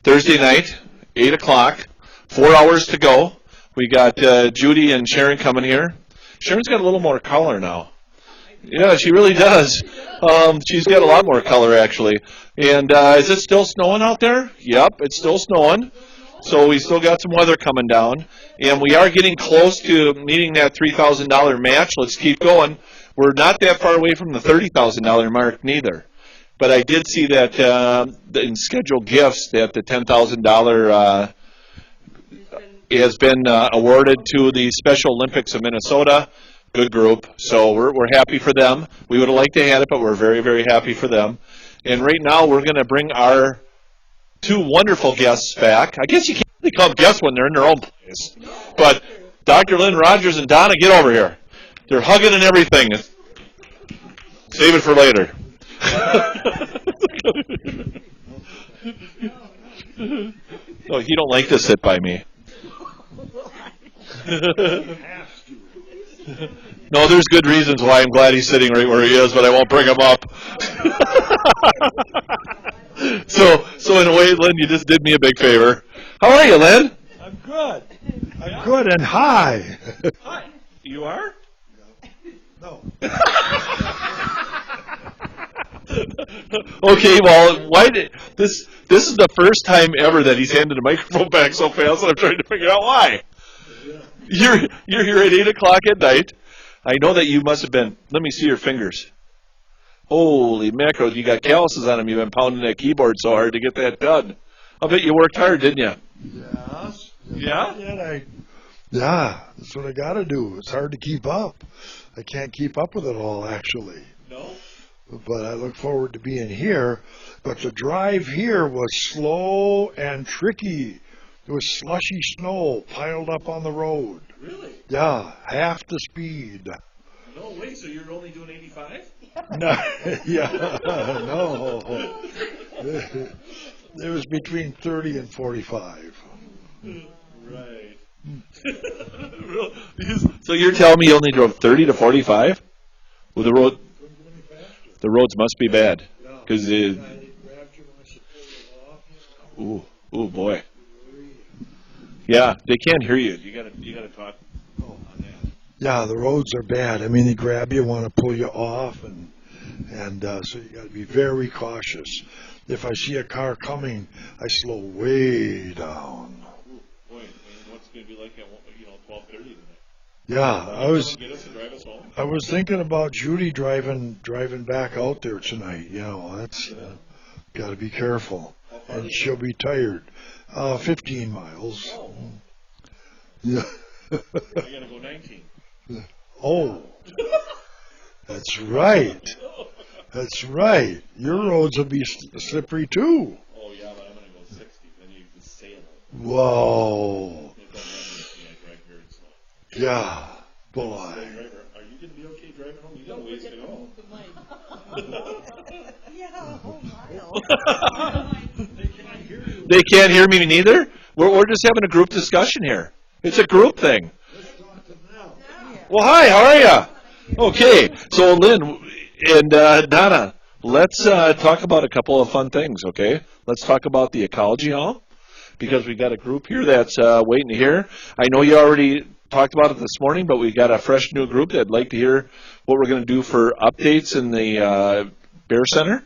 Thursday night, 8 o'clock, 4 hours to go. We got Judy and Sharon coming here. Sharon's got a little more color now. Yeah, she really does. She's got a lot more color, actually. And is it still snowing out there? Yep, it's still snowing. So we still got some weather coming down. And we are getting close to meeting that $3,000 match. Let's keep going. We're not that far away from the $30,000 mark, neither. But I did see that in scheduled gifts that the $10,000 has been awarded to the Special Olympics of Minnesota. Good group. So we're happy for them. We would have liked to have it, but we're very, very happy for them. And right now we're going to bring our two wonderful guests back. I guess you can't really call them guests when they're in their own place. But Dr. Lynn Rogers and Donna, get over here. They're hugging and everything. Save it for later. Oh, you don't like to sit by me. No, there's good reasons why I'm glad he's sitting right where he is, but I won't bring him up. So in a way, Lynn, you just did me a big favor. How are you, Lynn? I'm good. I'm good and high. Hi. You are? No. Okay, well, this is the first time ever that he's handed the microphone back so fast, and I'm trying to figure out why. You're here at 8 o'clock at night. I know that you must have been. Let me see your fingers. Holy mackerel, you got calluses on them. You've been pounding that keyboard so hard to get that done. I'll bet you worked hard, didn't you? Yes. Yeah? Yeah, that's what I got to do. It's hard to keep up. I can't keep up with it all, actually. No? But I look forward to being here. But the drive here was slow and tricky. There was slushy snow piled up on the road. Really? Yeah, half the speed. No way, so you're only doing 85? No, yeah, no. It was between 30 and 45. Right. So you're telling me you only drove 30 to 45? Well, the roads must be bad. Because ooh, boy. Yeah, they can't hear you. You gotta talk on that. Yeah, the roads are bad. I mean, they grab you, want to pull you off, and so you got to be very cautious. If I see a car coming, I slow way down. Ooh, boy, what's it gonna be like at 12:30 tonight? Yeah, Get us to drive us home? I was thinking about Judy driving back out there tonight. That's got to be careful, and she'll be tired. 15 miles. Oh. Yeah. I gotta go 19. Oh, that's right. That's right. Your roads will be slippery too. Oh yeah, but I'm gonna go 60. Then you can sail it. Whoa. It don't matter if you drive here in snow. Yeah. Boy. Are you gonna be okay driving home? You got a ways to go. Yeah, a whole mile. They can't hear me neither? We're just having a group discussion here. It's a group thing. Well, hi, how are you? Okay, so Lynn and Donna, let's talk about a couple of fun things, okay? Let's talk about the Ecology Hall, because we got a group here that's waiting to hear. I know you already talked about it this morning, but we got a fresh new group that'd like to hear what we're going to do for updates in the Bear Center.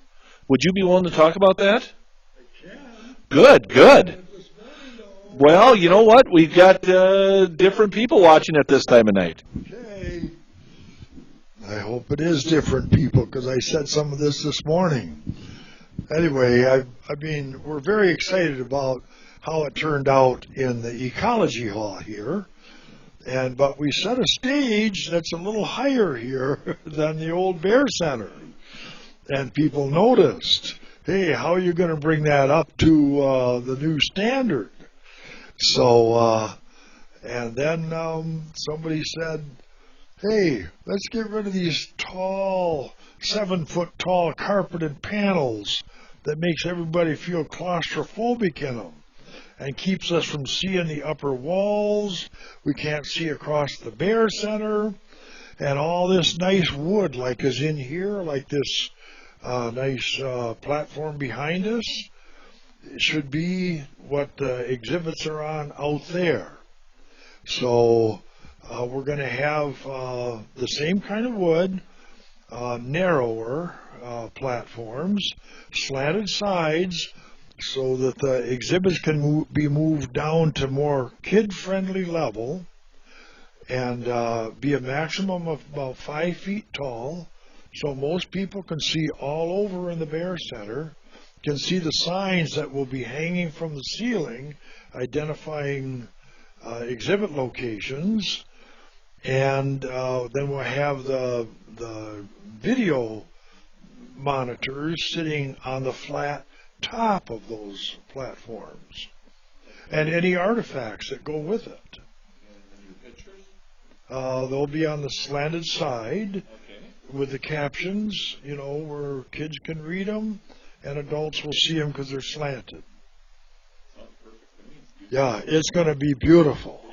Would you be willing to talk about that? Good. Well, you know what? We've got different people watching at this time of night. Okay. I hope it is different people, because I said some of this morning. Anyway, we're very excited about how it turned out in the Ecology Hall here. But we set a stage that's a little higher here than the old Bear Center. And people noticed, hey, how are you going to bring that up to the new standard? So, and then somebody said, hey, let's get rid of these tall, 7-foot tall carpeted panels that makes everybody feel claustrophobic in them and keeps us from seeing the upper walls. We can't see across the Bear Center, and all this nice wood like is in here, like this nice platform behind us. should be what the exhibits are on out there. So we're going to have the same kind of wood, narrower platforms, slanted sides, so that the exhibits can be moved down to more kid-friendly level, and be a maximum of about 5 feet tall, so most people can see all over in the Bear Center, can see the signs that will be hanging from the ceiling identifying exhibit locations, and then we'll have the video monitors sitting on the flat top of those platforms, and any artifacts that go with it. They'll be on the slanted side with the captions, where kids can read them and adults will see them because they're slanted. Yeah, it's going to be beautiful,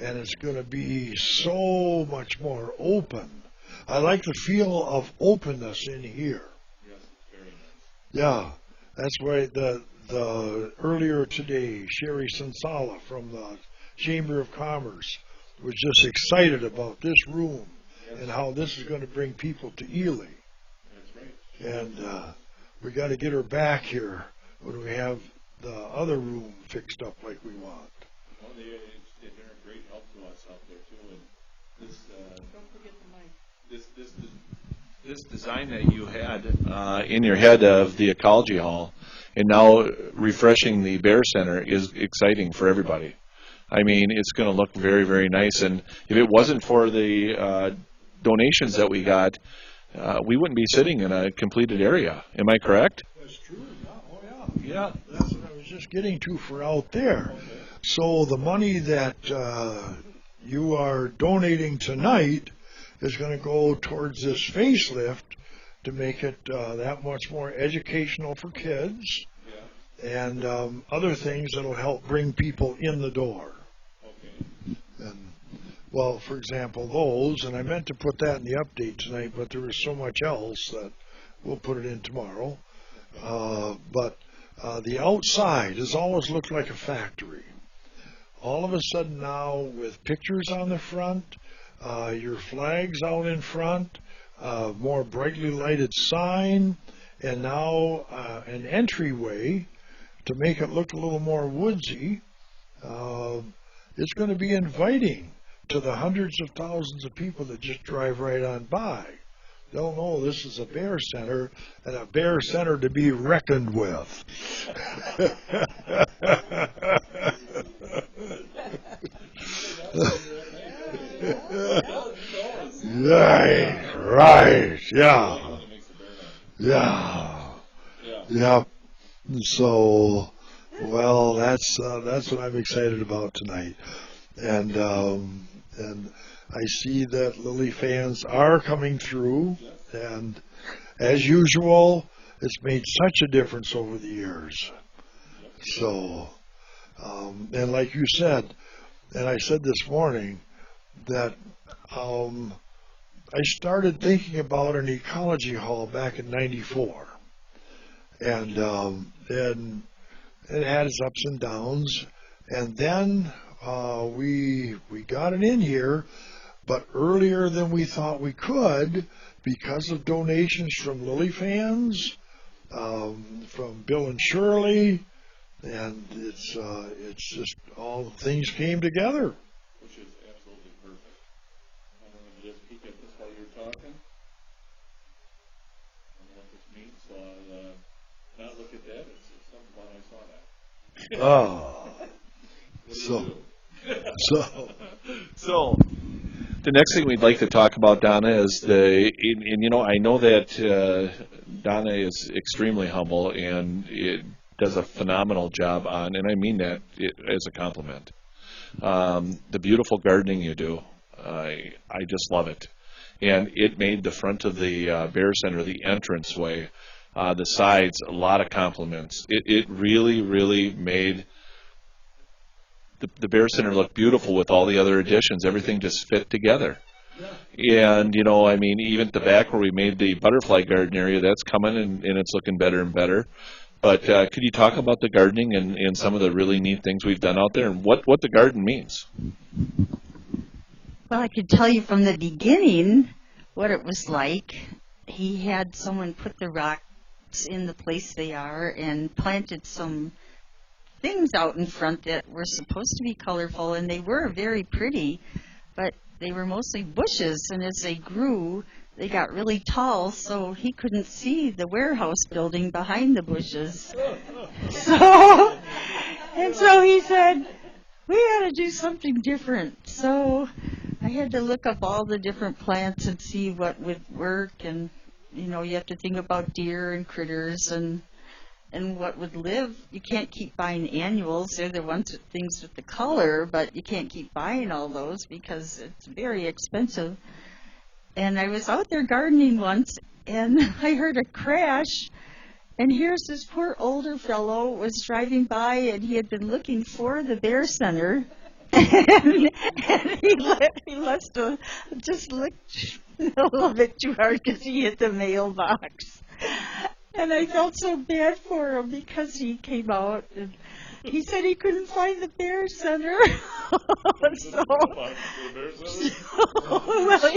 and it's going to be so much more open. I like the feel of openness in here. Yeah, that's why the earlier today, Sherry Sensala from the Chamber of Commerce was just excited about this room and how this is going to bring people to Ely. And we got to get her back here when we have the other room fixed up like we want. Well, they're a great help to us out there too. And this, Don't forget the mic. this design that you had in your head of the ecology hall, and now refreshing the Bear Center is exciting for everybody. I mean, it's going to look very, very nice. And if it wasn't for the donations that we got, we wouldn't be sitting in a completed area. Am I correct? That's true. Yeah. Oh, yeah. Yeah, that's what I was just getting to for out there. So the money that you are donating tonight is going to go towards this facelift to make it that much more educational for kids, and other things that will help bring people in the door. And, well, for example, those, and I meant to put that in the update tonight, but there was so much else that we'll put it in tomorrow. But the outside has always looked like a factory. All of a sudden now, with pictures on the front, your flags out in front, more brightly lighted sign, and now an entryway to make it look a little more woodsy. It's going to be inviting to the hundreds of thousands of people that just drive right on by. They'll know this is a Bear Center, and a Bear Center to be reckoned with. Right, yeah. Yep. So, well, that's what I'm excited about tonight, and I see that Lily fans are coming through, and as usual, it's made such a difference over the years. So, and like you said, and I said this morning, that I started thinking about an ecology hall back in '94, and it had its ups and downs, and then we got it in here, but earlier than we thought we could, because of donations from Lily fans, from Bill and Shirley, and it's just all things came together. Which is absolutely perfect. I'm going to just peek at this while you're talking. I don't know what this means, so I'll not look at that. It's something when I saw that. So the next thing we'd like to talk about, Donna, is I know that Donna is extremely humble and it does a phenomenal job on, and I mean that as a compliment. The beautiful gardening you do, I just love it. And it made the front of the Bear Center, the entranceway, the sides, a lot of compliments. It really, really made the Bear Center look beautiful with all the other additions. Everything just fit together. And, I mean, even at the back where we made the butterfly garden area, that's coming and it's looking better and better. But could you talk about the gardening and some of the really neat things we've done out there and what the garden means? Well, I could tell you from the beginning what it was like. He had someone put the rocks in the place they are and planted some things out in front that were supposed to be colorful, and they were very pretty, but they were mostly bushes, and as they grew, they got really tall, so he couldn't see the warehouse building behind the bushes. So he said, we ought to do something different. So I had to look up all the different plants and see what would work, and you have to think about deer and critters and what would live. You can't keep buying annuals. They're the ones with things with the color, but you can't keep buying all those because it's very expensive. And I was out there gardening once, and I heard a crash, and here's this poor older fellow was driving by, and he had been looking for the Bear Center, and he must have just looked a little bit too hard because he hit the mailbox. And I felt so bad for him because he came out and he said he couldn't find the Bear Center. Well,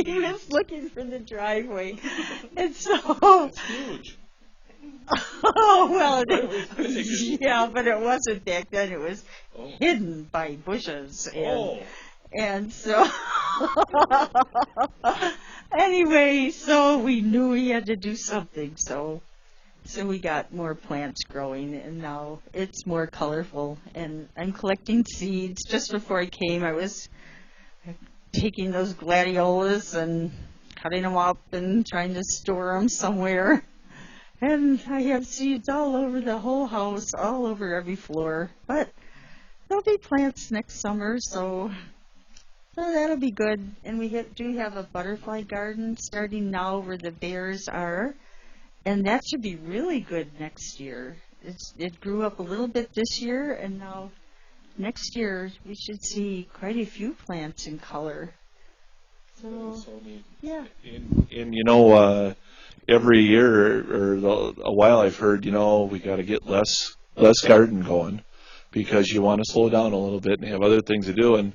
he was looking for the driveway. And so. It's huge. Oh, well, yeah, but it wasn't back then. It was hidden by bushes. And so. Anyway, so we knew we had to do something, so we got more plants growing, and now it's more colorful. And I'm collecting seeds. Just before I came, I was taking those gladiolas and cutting them up and trying to store them somewhere. And I have seeds all over the whole house, all over every floor. But there'll be plants next summer, so that'll be good. And we do have a butterfly garden starting now where the bears are. And that should be really good next year. It grew up a little bit this year, and now next year we should see quite a few plants in color. So, yeah. And every year or a while I've heard, we got to get less garden going because you want to slow down a little bit and have other things to do. And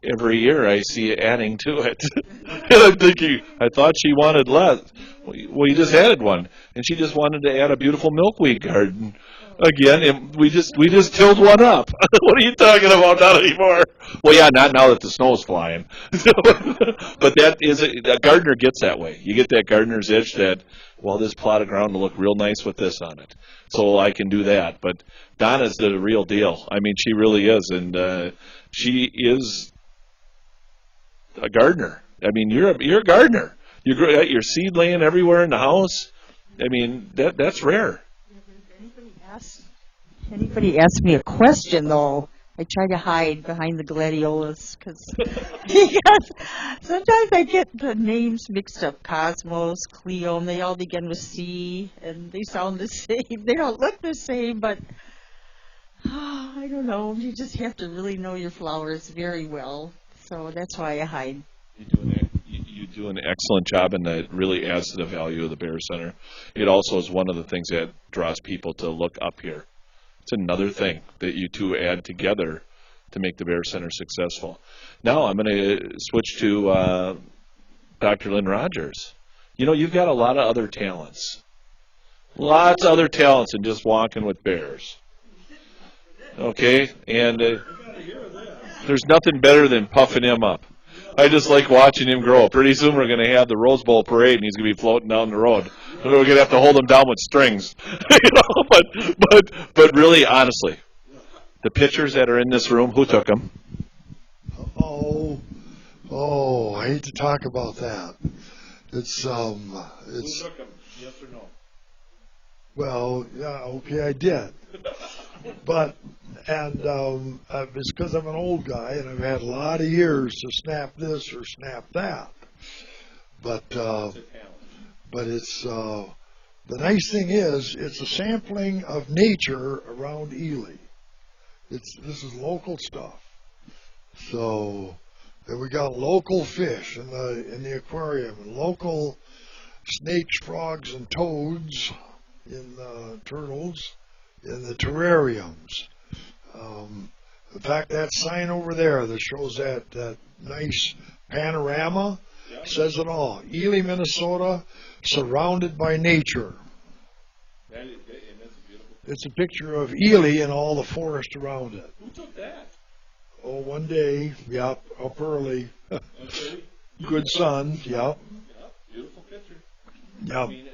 every year I see you adding to it. And I'm thinking, I thought she wanted less. Well, you just added one, and she just wanted to add a beautiful milkweed garden again, and we just tilled one up. What are you talking about? Not anymore. Well, yeah, not now that the snow's flying. But that is a gardener gets that way. You get that gardener's itch that, well, this plot of ground will look real nice with this on it, so I can do that. But Donna's the real deal. I mean, she really is, and she is a gardener. I mean, you're a gardener. You got your seed laying everywhere in the house. I mean, that's rare. Anybody asks me a question, though, I try to hide behind the gladiolas because sometimes I get the names mixed up. Cosmos, Cleo, and they all begin with C, and they sound the same. They don't look the same, but I don't know. You just have to really know your flowers very well. So that's why I hide. You do an excellent job, and that really adds to the value of the Bear Center. It also is one of the things that draws people to look up here. It's another thing that you two add together to make the Bear Center successful. Now I'm going to switch to Dr. Lynn Rogers. You've got a lot of other talents. Lots of other talents in just walking with bears. Okay? And there's nothing better than puffing him up. I just like watching him grow. Pretty soon we're going to have the Rose Bowl parade, and he's going to be floating down the road. We're going to have to hold him down with strings. But really, honestly, the pictures that are in this room, who took them? Oh, I hate to talk about that. Who took them? Yes or no? Well, yeah, okay, I did. But it's because I'm an old guy and I've had a lot of years to snap this or snap that. But it's the nice thing is it's a sampling of nature around Ely. This is local stuff. So then we got local fish in the aquarium, and local snakes, frogs, and toads. in the turtles in the terrariums. In fact, that sign over there that shows that nice panorama Yeah. says it all. Ely, Minnesota, surrounded by nature. And that's a beautiful. It's a picture of Ely and all the forest around it. Who took that? Oh, one day, yep, up early. Okay. Good sun, yep, Yeah, beautiful picture. I yep. mean,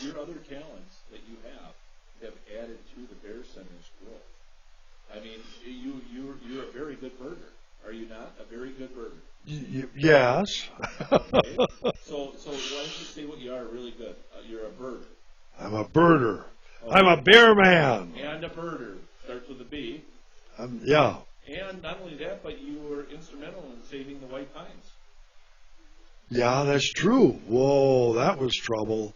your other talents that you have added to the Bear Center's growth. I mean, you're a very good birder, are you not? A very good birder. Yes. Okay. So why don't you say what you are really good? You're a birder. I'm a birder. Okay. I'm a bear man. And a birder. Starts with a B. Yeah. And not only that, but you were instrumental in saving the white pines. Yeah, that's true. Whoa, that was trouble.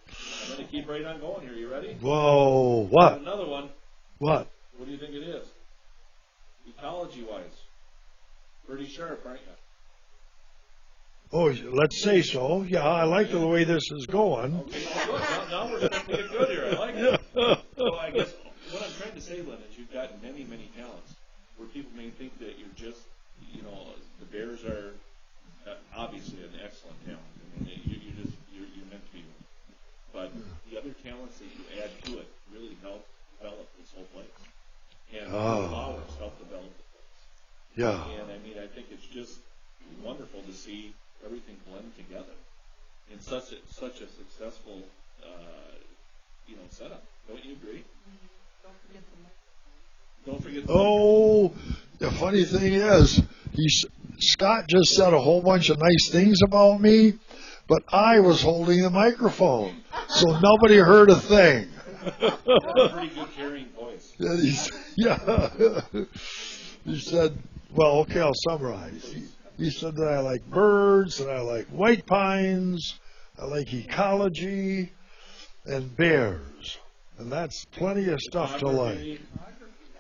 I'm going to keep right on going here. You ready? Whoa, what? Another one. What? What do you think it is? Ecology-wise. Pretty sharp, aren't you? Oh, let's say so. Yeah, I like the way this is going. Okay, well, good. Now we're starting to get good here. I like it. So I guess what I'm trying to say, Lynn, is you've got many, many talents where people may think that you're just, the Bears are obviously an excellent talent. I mean, you're meant to be one. But the other talents that you add to it really help develop this whole place. And the flowers help develop the place. Yeah. And I mean, I think it's just wonderful to see everything blend together in such a successful, setup. Don't you agree? Don't forget the Oh, the funny thing is, Scott just said a whole bunch of nice things about me, but I was holding the microphone, so nobody heard a thing. pretty good carrying voice. He said, well, okay, I'll summarize. He said that I like birds, and I like white pines, I like ecology, and bears. And that's plenty of stuff to like.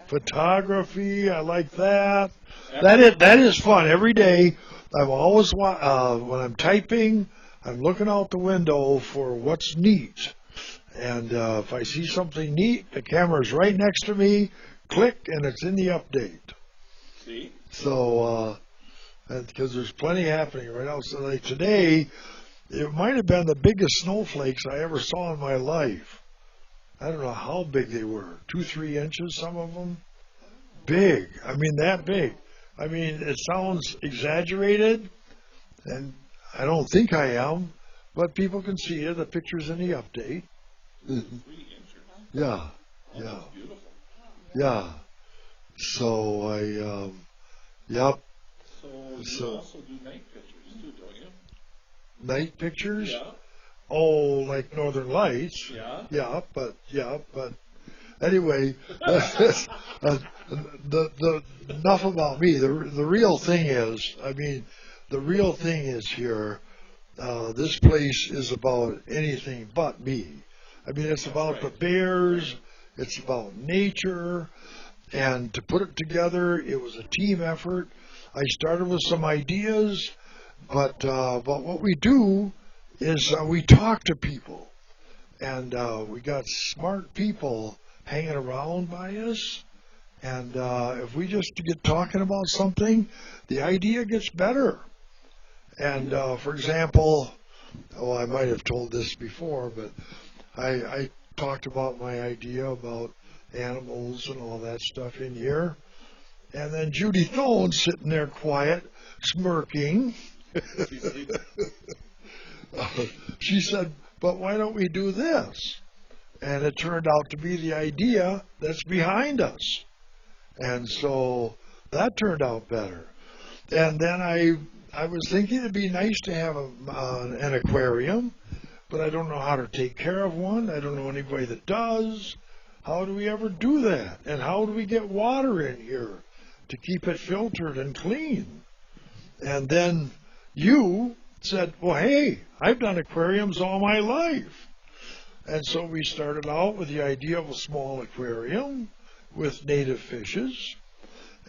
Photography, I like that. That is fun. Every day, I'm always, when I'm typing, I'm looking out the window for what's neat. And if I see something neat, the camera's right next to me, click, and it's in the update. See? So, because there's plenty happening right now. So like today, it might have been the biggest snowflakes I ever saw in my life. I don't know how big they were, 2-3 inches, some of them. Big. I mean, that big. I mean, it sounds exaggerated, and I don't think I am, but people can see it. The picture's in the update. 3 inches. Yeah, Oh, yeah, that's beautiful. yeah. So yep. So you So- also do night pictures too, don't you? Night pictures. Yeah. Oh, like Northern Lights. Yeah. Yeah, but anyway, the enough about me. The real thing is, the real thing is here. This place is about anything but me. I mean, it's about the bears. It's about nature, and to put it together, it was a team effort. I started with some ideas, but what we do is we talk to people, and we got smart people hanging around by us, and if we just get talking about something, the idea gets better. And for example, I might have told this before, but I talked about my idea about animals and all that stuff in here, and then Judy Thone sitting there quiet, smirking. She said, but why don't we do this? And it turned out to be the idea that's behind us. And so that turned out better. And then I was thinking it'd be nice to have an aquarium, but I don't know how to take care of one. I don't know anybody that does. How do we ever do that? And how do we get water in here to keep it filtered and clean? And then you said, well, hey, I've done aquariums all my life. And so we started out with the idea of a small aquarium with native fishes.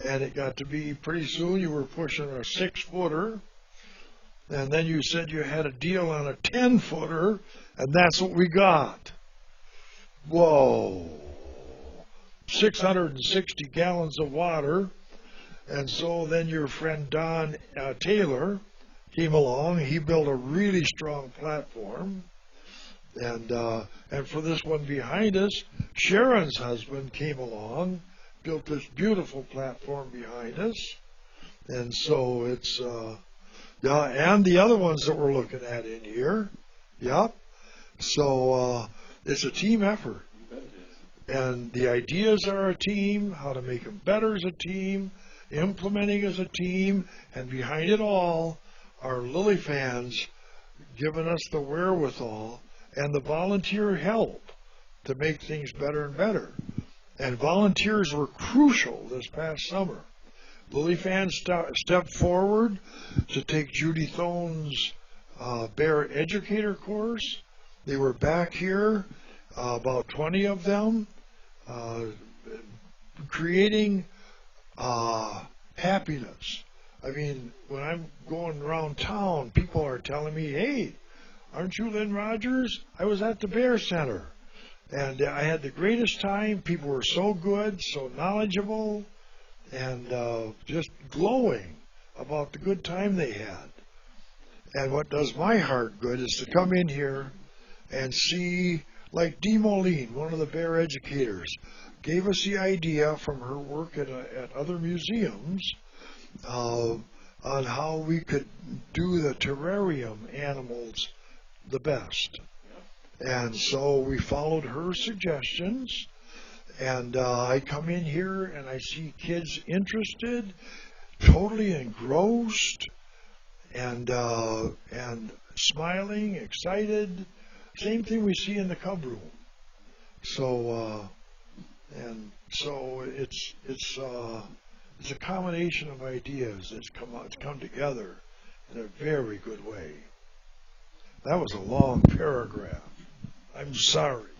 And it got to be pretty soon you were pushing a 6-footer. And then you said you had a deal on a 10-footer, and that's what we got. whoa, 660 gallons of water. And so then your friend Don Taylor came along. He built a really strong platform. And for this one behind us, Sharon's husband came along, built this beautiful platform behind us. And so it's, and the other ones that we're looking at in here. Yep. So it's a team effort. And the ideas are a team, how to make them better as a team, implementing as a team, and behind it all are Lily fans giving us the wherewithal and the volunteer help to make things better and better. And volunteers were crucial this past summer. Lily fans stepped forward to take Judy Thone's Bear Educator course. They were back here, about 20 of them, creating happiness. I mean, when I'm going around town, people are telling me, hey, aren't you Lynn Rogers? I was at the Bear Center. And I had the greatest time. People were so good, so knowledgeable, and just glowing about the good time they had. And what does my heart good is to come in here and see, like Dee Moline, one of the Bear educators, gave us the idea from her work at other museums on how we could do the terrarium animals the best. And so we followed her suggestions, and I come in here and I see kids interested, totally engrossed, and smiling, excited. Same thing we see in the cub room. So it's a combination of ideas that's come together in a very good way. That was a long paragraph. I'm sorry.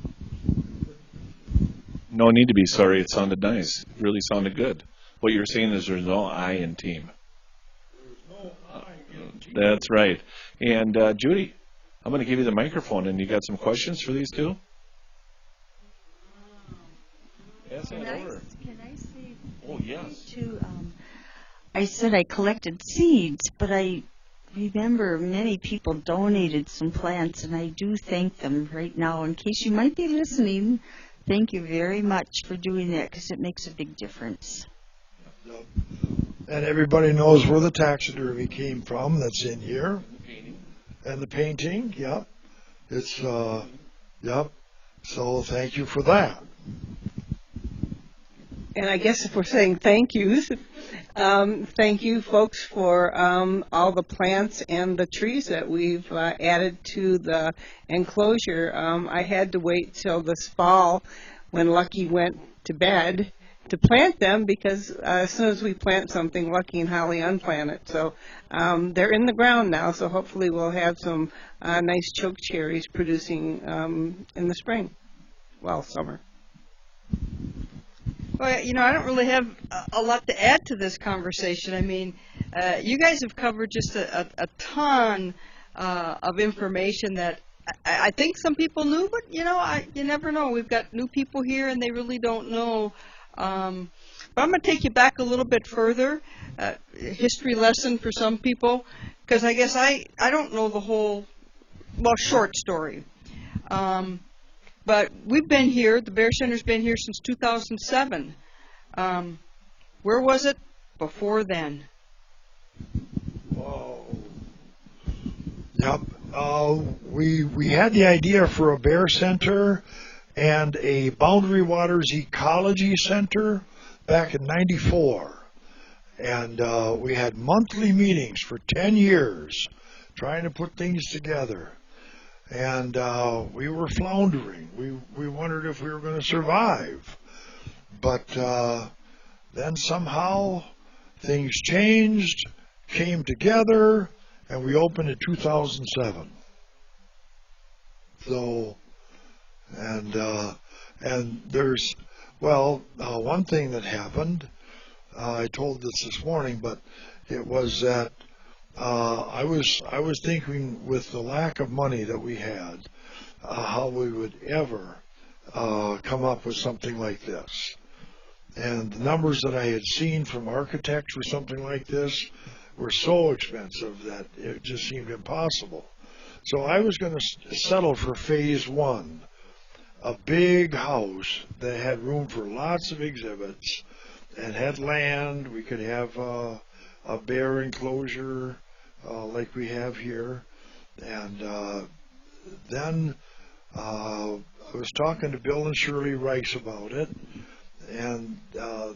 No need to be sorry. It sounded nice. It really sounded good. What you're saying is there's no I in team. There's no I in team. That's right. And Judy, I'm going to give you the microphone, and you got some questions for these two? Yes, Can in order. I say Oh, yes. to, I said I collected seeds, but I remember many people donated some plants, and I do thank them right now. In case you might be listening, thank you very much for doing that, because it makes a big difference. Yep. And everybody knows where the taxidermy came from that's in here. And the painting, yep. It's, yep. So thank you for that. And I guess if we're saying thank yous, thank you folks for all the plants and the trees that we've added to the enclosure. I had to wait till this fall when Lucky went to bed to plant them, because as soon as we plant something, Lucky and Holly unplant it. So they're in the ground now, so hopefully we'll have some nice choke cherries producing in the spring, well, summer. Well, I don't really have a lot to add to this conversation. I mean, you guys have covered just a ton of information that I think some people knew, but, you never know. We've got new people here, and they really don't know. But I'm going to take you back a little bit further, history lesson for some people, because I guess I don't know the whole, short story. But we've been here, the Bear Center's been here since 2007. Where was it before then? Whoa. Yep. We had the idea for a Bear Center and a Boundary Waters Ecology Center back in '94. And we had monthly meetings for 10 years trying to put things together. And we were floundering. We wondered if we were going to survive. But then somehow things changed, came together, and we opened in 2007. So, and there's, one thing that happened, I told this morning, but it was that I was thinking, with the lack of money that we had, how we would ever come up with something like this. And the numbers that I had seen from architects for something like this were so expensive that it just seemed impossible. So I was going to settle for phase one, a big house that had room for lots of exhibits and had land. We could have a bear enclosure like we have here. And then I was talking to Bill and Shirley Rice about it, and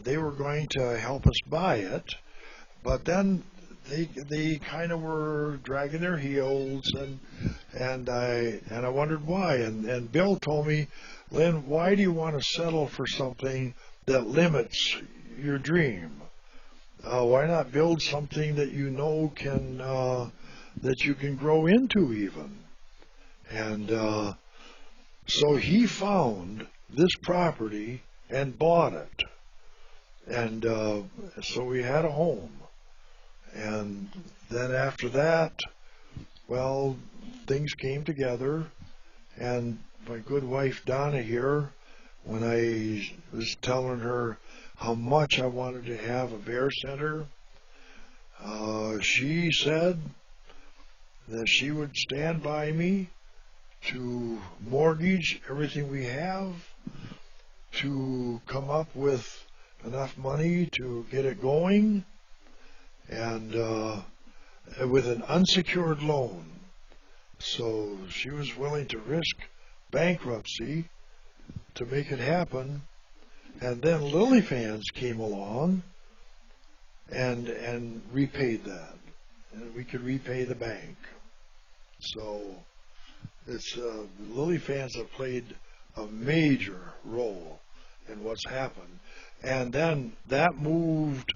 they were going to help us buy it, but then they kind of were dragging their heels, and I wondered why, and Bill told me, Lynn, why do you want to settle for something that limits your dream? Why not build something that you know can that you can grow into even? And so he found this property and bought it. And so we had a home. And then after that, well, things came together. And my good wife Donna here, when I was telling her how much I wanted to have a bear center, she said that she would stand by me to mortgage everything we have, to come up with enough money to get it going, and with an unsecured loan. So she was willing to risk bankruptcy to make it happen. And then Lily Fans came along and repaid that. And we could repay the bank. So it's Lily Fans have played a major role in what's happened. And then that moved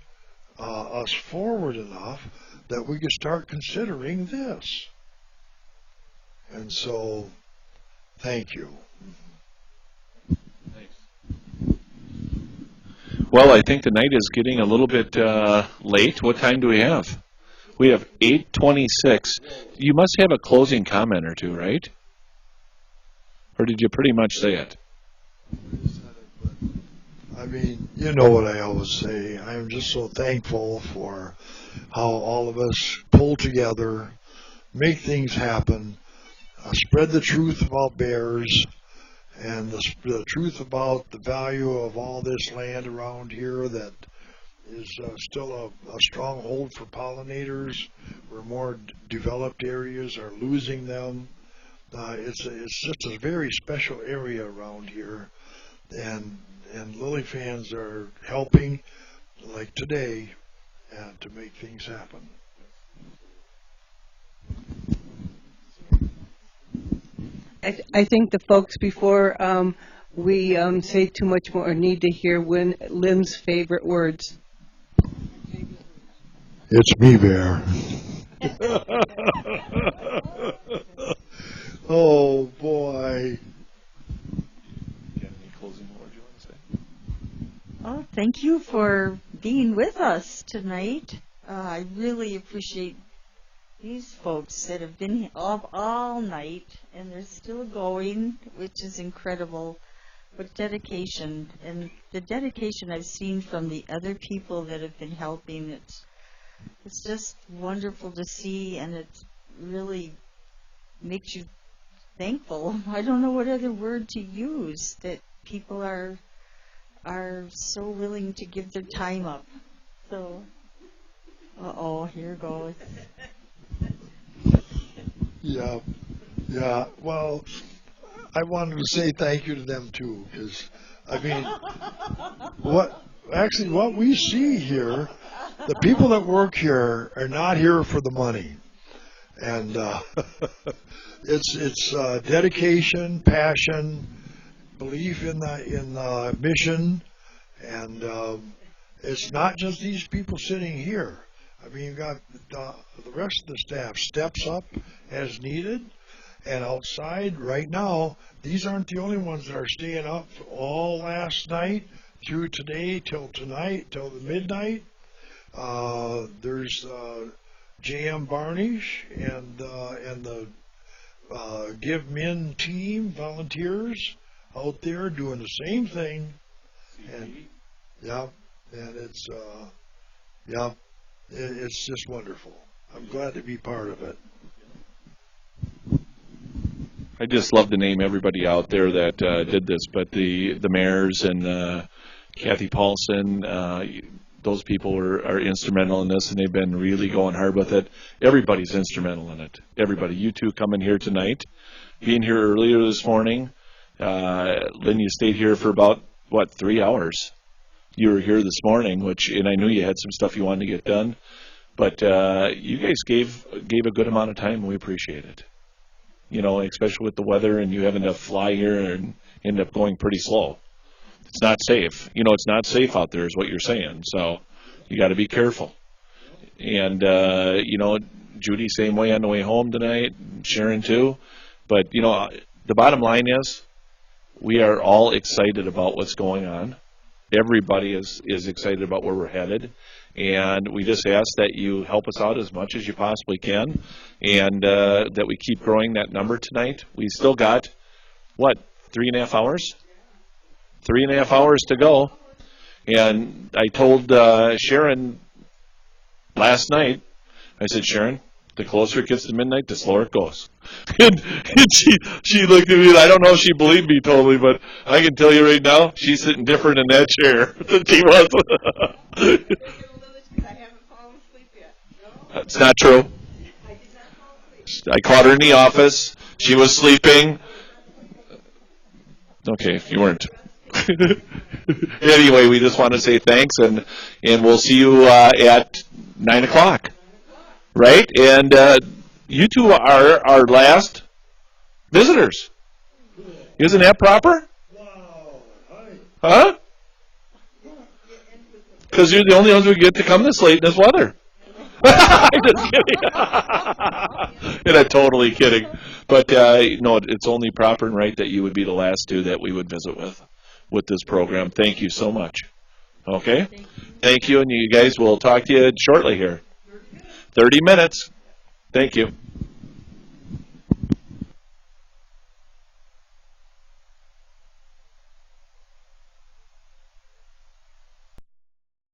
us forward enough that we could start considering this. And so, thank you. Well, I think the night is getting a little bit late. What time do we have? We have 8:26. You must have a closing comment or two, right? Or did you pretty much say it? I mean, you know what I always say. I am just so thankful for how all of us pull together, make things happen, spread the truth about bears, and the truth about the value of all this land around here that is still a stronghold for pollinators, where more developed areas are losing them. It's just a very special area around here, and Lily Fans are helping, like today, to make things happen. I think the folks before we say too much more need to hear Lynn's favorite words. It's me, Bear. Oh, boy. Any closing words you want to say? Oh, thank you for being with us tonight. I really appreciate these folks that have been up all night, and they're still going, which is incredible. But dedication, and the dedication I've seen from the other people that have been helping, it's just wonderful to see, and it really makes you thankful. I don't know what other word to use, that people are so willing to give their time up. So, here goes. Yeah. Well, I wanted to say thank you to them too, because I mean, what we see here, the people that work here are not here for the money, and it's dedication, passion, belief in the mission, and it's not just these people sitting here. I mean, you've got the rest of the staff steps up as needed, and outside right now, these aren't the only ones that are staying up all last night through today till tonight, till the midnight. There's J.M. Barnish and the Give Men team volunteers out there doing the same thing. And yeah, and it's just wonderful. I'm glad to be part of it. I just love to name everybody out there that did this, but the mayors and Kathy Paulson, those people are instrumental in this, and they've been really going hard with it. Everybody's instrumental in it. Everybody. You two coming here tonight, being here earlier this morning. Lynn, you stayed here for about, 3 hours? You were here this morning, and I knew you had some stuff you wanted to get done, but you guys gave a good amount of time, and we appreciate it. You know, especially with the weather and you having to fly here and end up going pretty slow. It's not safe. You know, it's not safe out there is what you're saying. So you got to be careful. And, you know, Judy, same way on the way home tonight, Sharon too. But, you know, the bottom line is we are all excited about what's going on. Everybody is excited about where we're headed. And we just ask that you help us out as much as you possibly can, and that we keep growing that number tonight. We still got, 3.5 hours? 3.5 hours to go. And I told Sharon last night, I said, Sharon, the closer it gets to midnight, the slower it goes. and she looked at me, and I don't know if she believed me totally, but I can tell you right now, she's sitting different in that chair than she was. That's not true. I caught her in the office. She was sleeping. Okay, you weren't. Anyway, we just want to say thanks, and we'll see you at 9 o'clock. Right? And you two are our last visitors. Isn't that proper? Huh? Because you're the only ones who get to come this late in this weather. I'm just kidding. And I'm totally kidding. But, no, it's only proper and right that you would be the last two that we would visit with this program. Thank you so much. Okay? Thank you, and you guys will talk to you shortly here. 30 minutes. Thank you.